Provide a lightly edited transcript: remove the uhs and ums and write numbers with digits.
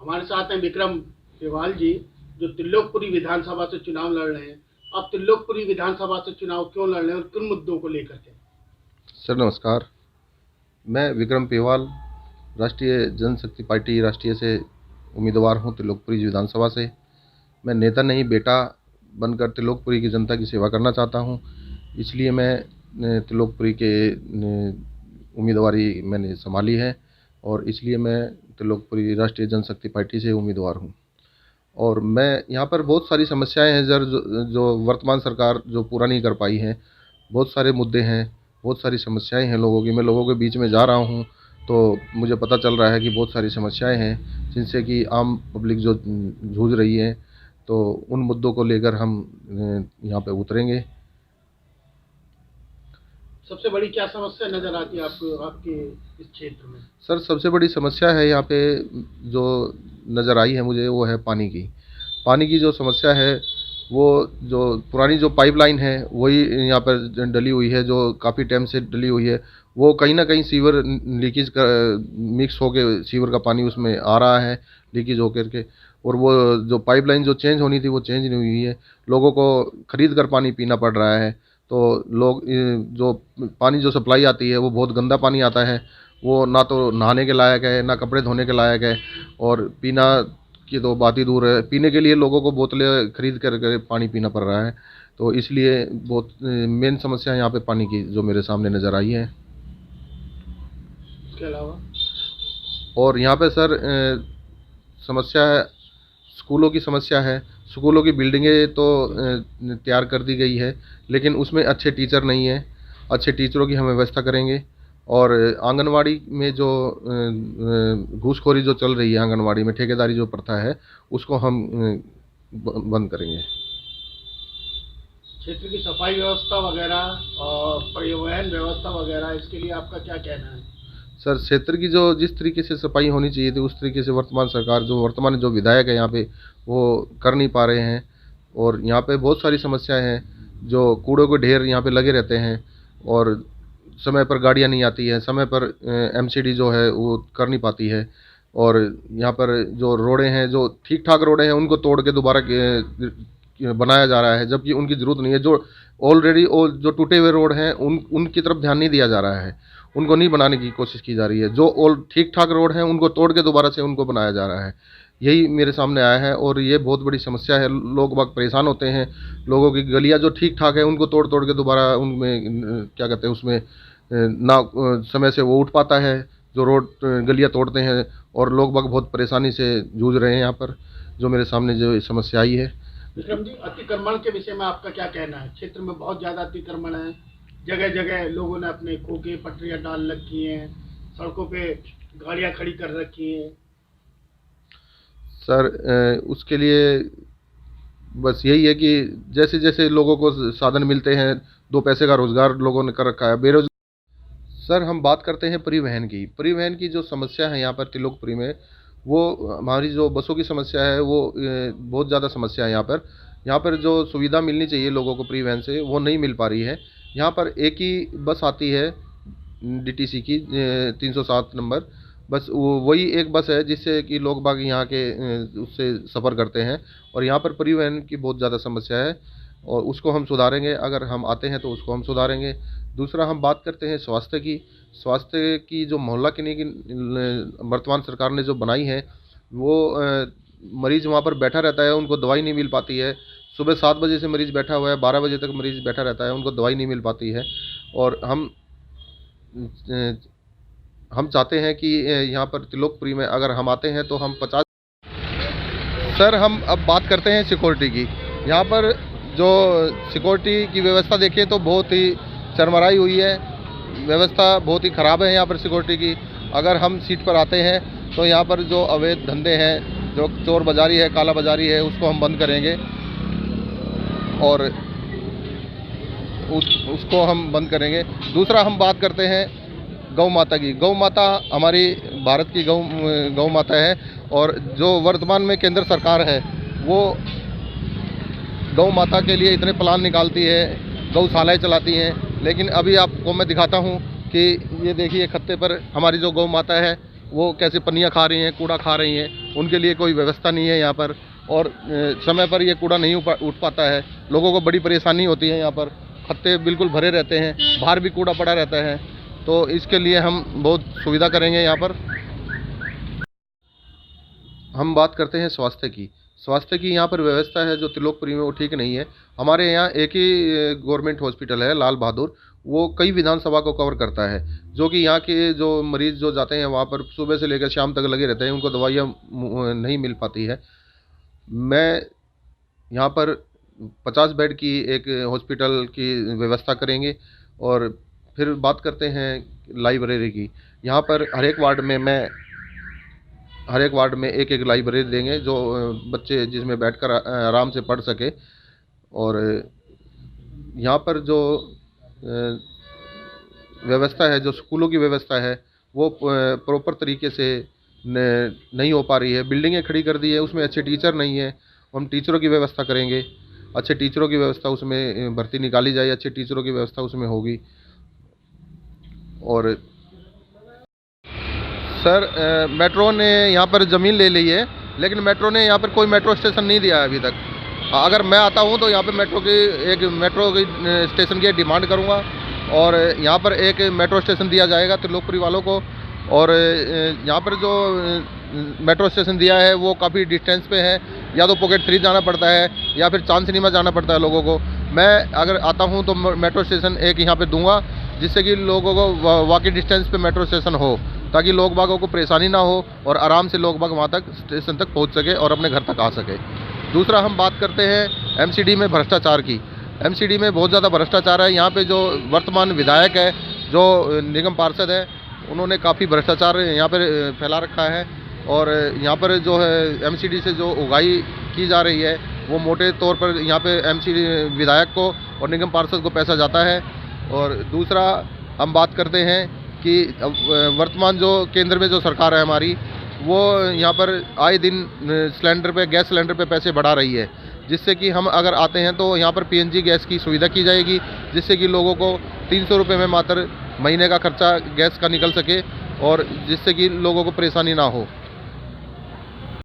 हमारे साथ हैं विक्रम पेवाल जी, जो त्रिलोकपुरी विधानसभा से चुनाव लड़ रहे हैं। आप त्रिलोकपुरी विधानसभा से चुनाव क्यों लड़ रहे हैं और किन मुद्दों को लेकर के? सर नमस्कार। मैं विक्रम पेवाल राष्ट्रीय जनशक्ति पार्टी राष्ट्रीय से उम्मीदवार हूं त्रिलोकपुरी विधानसभा से। मैं नेता नहीं बेटा बनकर त्रिलोकपुरी की जनता की सेवा करना चाहता हूं, इसलिए मैं त्रिलोकपुरी के उम्मीदवारी मैंने संभाली है और इसलिए मैं त्रिलोकपुरी राष्ट्रीय जनशक्ति पार्टी से उम्मीदवार हूं। और मैं यहाँ पर बहुत सारी समस्याएं हैं सर, जो वर्तमान सरकार जो पूरा नहीं कर पाई है। बहुत सारे मुद्दे हैं, बहुत सारी समस्याएं हैं लोगों की। मैं लोगों के बीच में जा रहा हूं तो मुझे पता चल रहा है कि बहुत सारी समस्याएं हैं जिनसे कि आम पब्लिक जो जूझ रही है, तो उन मुद्दों को लेकर हम यहाँ पे उतरेंगे। सबसे बड़ी क्या समस्या नजर आती है आपको आपके इस क्षेत्र में? सर सबसे बड़ी समस्या है यहाँ पे जो नज़र आई है मुझे, वो है पानी की। पानी की जो समस्या है, वो जो पुरानी जो पाइपलाइन है वही यहाँ पर डली हुई है, जो काफ़ी टाइम से डली हुई है। वो कहीं ना कहीं सीवर लीकेज का मिक्स होके सीवर का पानी उसमें आ रहा है, लीकेज होकर के। और वो जो पाइपलाइन जो चेंज होनी थी वो चेंज नहीं हुई है। लोगों को खरीद कर पानी पीना पड़ रहा है। तो लोग जो पानी जो सप्लाई आती है वो बहुत गंदा पानी आता है। वो ना तो नहाने के लायक है, ना कपड़े धोने के लायक है, और पीना की तो बात ही दूर है। पीने के लिए लोगों को बोतलें खरीद कर पानी पीना पड़ रहा है। तो इसलिए बहुत मेन समस्या यहाँ पे पानी की जो मेरे सामने नज़र आई है। इसके अलावा और यहाँ पे सर समस्या है, स्कूलों की समस्या है। स्कूलों की बिल्डिंगें तो तैयार कर दी गई है, लेकिन उसमें अच्छे टीचर नहीं है। अच्छे टीचरों की हम व्यवस्था करेंगे। और आंगनवाड़ी में जो घूसखोरी जो चल रही है, आंगनवाड़ी में ठेकेदारी जो प्रथा है, उसको हम बंद करेंगे। क्षेत्र की सफाई व्यवस्था वगैरह और परिवहन व्यवस्था वगैरह, इसके लिए आपका क्या कहना है? सर क्षेत्र की जो जिस तरीके से सफाई होनी चाहिए थी, उस तरीके से वर्तमान सरकार जो वर्तमान जो विधायक है यहाँ पे, वो कर नहीं पा रहे हैं। और यहाँ पे बहुत सारी समस्याएं हैं, जो कूड़े के ढेर यहाँ पे लगे रहते हैं, और समय पर गाड़ियाँ नहीं आती हैं, समय पर एमसीडी जो है वो कर नहीं पाती है। और यहाँ पर जो रोडें हैं, जो ठीक ठाक रोडें हैं, उनको तोड़ के दोबारा बनाया जा रहा है, जबकि उनकी ज़रूरत नहीं है। जो ऑलरेडी जो टूटे हुए रोड हैं उनकी तरफ ध्यान नहीं दिया जा रहा है, उनको नहीं बनाने की कोशिश की जा रही है। जो ऑल ठीक ठाक रोड हैं उनको तोड़ के दोबारा से उनको बनाया जा रहा है। यही मेरे सामने आया है और ये बहुत बड़ी समस्या है। लोग बहुत परेशान होते हैं। लोगों की गलियां जो ठीक ठाक है उनको तोड़ तोड़ के दोबारा उनमें क्या कहते हैं, उसमें ना समय से वो उठ पाता है जो रोड गलियां तोड़ते हैं, और लोग बाग बहुत परेशानी से जूझ रहे हैं यहाँ पर, जो मेरे सामने जो समस्या आई है। विक्रम जी, अतिक्रमण के विषय में आपका क्या कहना है? क्षेत्र में बहुत ज़्यादा अतिक्रमण है, जगह जगह लोगों ने अपने खोखे पटरियाँ डाल रखी हैं, सड़कों पे गाड़ियाँ खड़ी कर रखी हैं। सर उसके लिए बस यही है कि जैसे जैसे लोगों को साधन मिलते हैं, दो पैसे का रोज़गार लोगों ने कर रखा है। बेरोजगार सर हम बात करते हैं परिवहन की जो समस्या है यहाँ पर त्रिलोकपुरी में, वो हमारी जो बसों की समस्या है, वो बहुत ज़्यादा समस्या है यहाँ पर जो सुविधा मिलनी चाहिए लोगों को परिवहन से, वो नहीं मिल पा रही है। यहाँ पर एक ही बस आती है डीटीसी की 307 नंबर। बस वही एक बस है जिससे कि लोग बाग यहाँ के उससे सफ़र करते हैं। और यहाँ पर परिवहन की बहुत ज़्यादा समस्या है, और उसको हम सुधारेंगे। अगर हम आते हैं तो उसको हम सुधारेंगे। दूसरा हम बात करते हैं स्वास्थ्य की जो मोहल्ला क्लिनिक वर्तमान सरकार ने जो बनाई है, वो मरीज़ वहाँ पर बैठा रहता है, उनको दवाई नहीं मिल पाती है। सुबह 7 बजे से मरीज़ बैठा हुआ है, 12 बजे तक मरीज़ बैठा रहता है, उनको दवाई नहीं मिल पाती है। और हम चाहते हैं कि यहाँ पर त्रिलोकपुरी में अगर हम आते हैं तो हम 50। सर हम अब बात करते हैं सिक्योरिटी की। यहाँ पर जो सिक्योरिटी की व्यवस्था देखें तो बहुत ही चरमराई हुई है। व्यवस्था बहुत ही ख़राब है यहाँ पर सिक्योरिटी की। अगर हम सीट पर आते हैं तो यहाँ पर जो अवैध धंधे हैं, जो चोर बाज़ारी है, काला बाज़ारी है, उसको हम बंद करेंगे। और उसको हम बंद करेंगे। दूसरा हम बात करते हैं गौ माता की। गौ माता हमारी भारत की गौ माता है, और जो वर्तमान में केंद्र सरकार है वो गौ माता के लिए इतने प्लान निकालती है, गौशालाएँ चलाती हैं। लेकिन अभी आपको मैं दिखाता हूँ कि ये देखिए खत्ते पर हमारी जो गौ माता है, वो कैसे पन्नियाँ खा रही हैं, कूड़ा खा रही हैं, उनके लिए कोई व्यवस्था नहीं है यहाँ पर। और समय पर ये कूड़ा नहीं उठ पाता है, लोगों को बड़ी परेशानी होती है। यहाँ पर खत्ते बिल्कुल भरे रहते हैं, बाहर भी कूड़ा पड़ा रहता है, तो इसके लिए हम बहुत सुविधा करेंगे यहाँ पर। हम बात करते हैं स्वास्थ्य की यहाँ पर व्यवस्था है जो त्रिलोकपुरी में, वो ठीक नहीं है। हमारे यहाँ एक ही गवर्नमेंट हॉस्पिटल है लाल बहादुर, वो कई विधानसभा को कवर करता है, जो कि यहाँ के जो मरीज़ जो जाते हैं वहाँ पर सुबह से लेकर शाम तक लगे रहते हैं, उनको दवाइयाँ नहीं मिल पाती है। मैं यहाँ पर 50 बेड की एक हॉस्पिटल की व्यवस्था करेंगे। और फिर बात करते हैं लाइब्रेरी की। यहाँ पर हर एक वार्ड में एक एक लाइब्रेरी देंगे, जो बच्चे जिसमें बैठकर आराम से पढ़ सके। और यहाँ पर जो व्यवस्था है, जो स्कूलों की व्यवस्था है, वो प्रॉपर तरीके से नहीं हो पा रही है। बिल्डिंगें खड़ी कर दी है, उसमें अच्छे टीचर नहीं है। हम टीचरों की व्यवस्था करेंगे, अच्छे टीचरों की व्यवस्था उसमें भर्ती निकाली जाए, अच्छे टीचरों की व्यवस्था उसमें होगी। और सर मेट्रो ने यहाँ पर ज़मीन ले ली है, लेकिन मेट्रो ने यहाँ पर कोई मेट्रो स्टेशन नहीं दिया है अभी तक। अगर मैं आता हूँ तो यहाँ पे मेट्रो की स्टेशन की डिमांड करूँगा, और यहाँ पर एक मेट्रो स्टेशन दिया जाएगा त्रिलोकपुरी वालों को। और यहाँ पर जो मेट्रो स्टेशन दिया है वो काफ़ी डिस्टेंस पे है, या तो पॉकेट 3 जाना पड़ता है या फिर चांद सिनेमा जाना पड़ता है लोगों को। मैं अगर आता हूँ तो मेट्रो स्टेशन एक यहाँ पे दूंगा, जिससे कि लोगों को वॉकिंग डिस्टेंस पे मेट्रो स्टेशन हो, ताकि लोग बागों को परेशानी ना हो और आराम से लोग बाग वहाँ तक स्टेशन तक पहुँच सके और अपने घर तक आ सके। दूसरा हम बात करते हैं एमसीडी में भ्रष्टाचार की। एमसीडी में बहुत ज़्यादा भ्रष्टाचार है। यहाँ पे जो वर्तमान विधायक है, जो निगम पार्षद है, उन्होंने काफ़ी भ्रष्टाचार यहाँ पर फैला रखा है। और यहाँ पर जो है एमसीडी से जो उगाही की जा रही है, वो मोटे तौर पर यहाँ पे एमसीडी विधायक को और निगम पार्षद को पैसा जाता है। और दूसरा हम बात करते हैं कि वर्तमान जो केंद्र में जो सरकार है हमारी, वो यहाँ पर आए दिन गैस सिलेंडर पे पैसे बढ़ा रही है, जिससे कि हम अगर आते हैं तो यहाँ पर पीएनजी गैस की सुविधा की जाएगी, जिससे कि लोगों को 300 रुपये में मात्र महीने का खर्चा गैस का निकल सके, और जिससे कि लोगों को परेशानी ना हो।